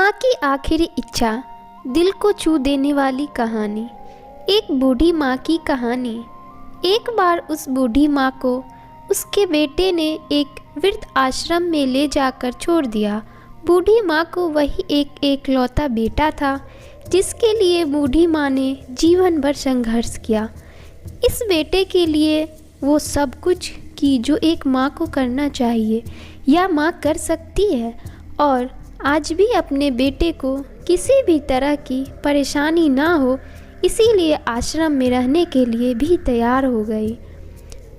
माँ की आखिरी इच्छा, दिल को छू देने वाली कहानी। एक बूढ़ी माँ की कहानी। एक बार उस बूढ़ी माँ को उसके बेटे ने एक वृद्ध आश्रम में ले जाकर छोड़ दिया। बूढ़ी माँ को वही एक एकलौता बेटा था जिसके लिए बूढ़ी माँ ने जीवन भर संघर्ष किया। इस बेटे के लिए वो सब कुछ की जो एक माँ को करना चाहिए या माँ कर सकती है, और आज भी अपने बेटे को किसी भी तरह की परेशानी ना हो इसीलिए आश्रम में रहने के लिए भी तैयार हो गई।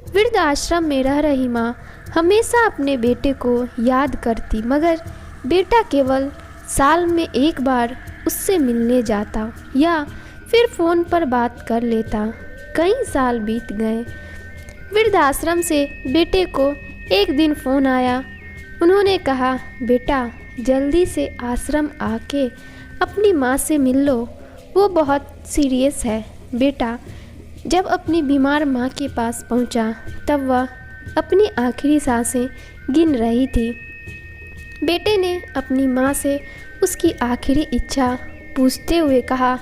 वृद्ध आश्रम में रह रही माँ हमेशा अपने बेटे को याद करती, मगर बेटा केवल साल में एक बार उससे मिलने जाता या फिर फ़ोन पर बात कर लेता। कई साल बीत गए। वृद्ध आश्रम से बेटे को एक दिन फ़ोन आया। उन्होंने कहा, बेटा जल्दी से आश्रम आके अपनी माँ से मिल लो, वो बहुत सीरियस है। बेटा जब अपनी बीमार माँ के पास पहुँचा तब वह अपनी आखिरी सांसें गिन रही थी। बेटे ने अपनी माँ से उसकी आखिरी इच्छा पूछते हुए कहा,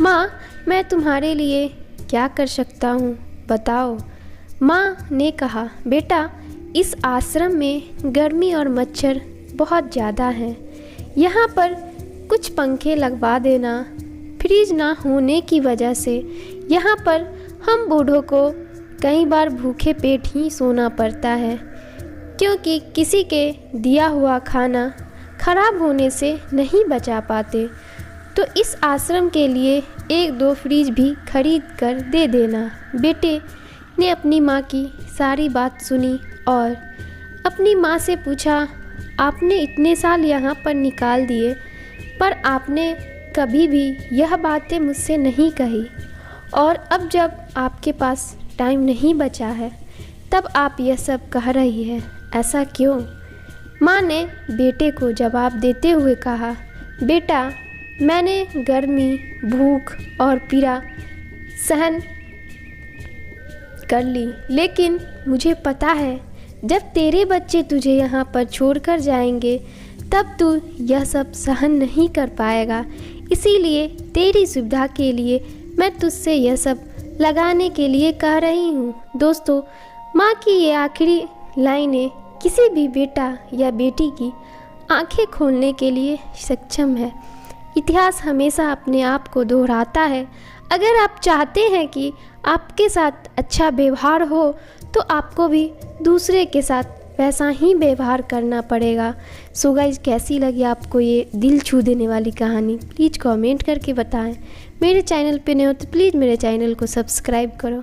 माँ मैं तुम्हारे लिए क्या कर सकता हूँ, बताओ। माँ ने कहा, बेटा इस आश्रम में गर्मी और मच्छर बहुत ज़्यादा हैं, यहाँ पर कुछ पंखे लगवा देना। फ्रिज ना होने की वजह से यहाँ पर हम बूढ़ों को कई बार भूखे पेट ही सोना पड़ता है, क्योंकि किसी के दिया हुआ खाना खराब होने से नहीं बचा पाते। तो इस आश्रम के लिए एक दो फ्रिज भी खरीद कर दे देना। बेटे ने अपनी माँ की सारी बात सुनी और अपनी माँ से पूछा, आपने इतने साल यहाँ पर निकाल दिए पर आपने कभी भी यह बातें मुझसे नहीं कही, और अब जब आपके पास टाइम नहीं बचा है तब आप यह सब कह रही हैं, ऐसा क्यों? माँ ने बेटे को जवाब देते हुए कहा, बेटा मैंने गर्मी, भूख और पीड़ा सहन कर ली, लेकिन मुझे पता है जब तेरे बच्चे तुझे यहाँ पर छोड़कर जाएंगे तब तू यह सब सहन नहीं कर पाएगा। इसीलिए तेरी सुविधा के लिए मैं तुझसे यह सब लगाने के लिए कह रही हूँ। दोस्तों, माँ की ये आखिरी लाइनें किसी भी बेटा या बेटी की आंखें खोलने के लिए सक्षम है। इतिहास हमेशा अपने आप को दोहराता है। अगर आप चाहते हैं कि आपके साथ अच्छा व्यवहार हो तो आपको भी दूसरे के साथ वैसा ही व्यवहार करना पड़ेगा। सो गाइस, कैसी लगी आपको ये दिल छू देने वाली कहानी? प्लीज़ कमेंट करके बताएं। मेरे चैनल पे नए हो तो प्लीज़ मेरे चैनल को सब्सक्राइब करो।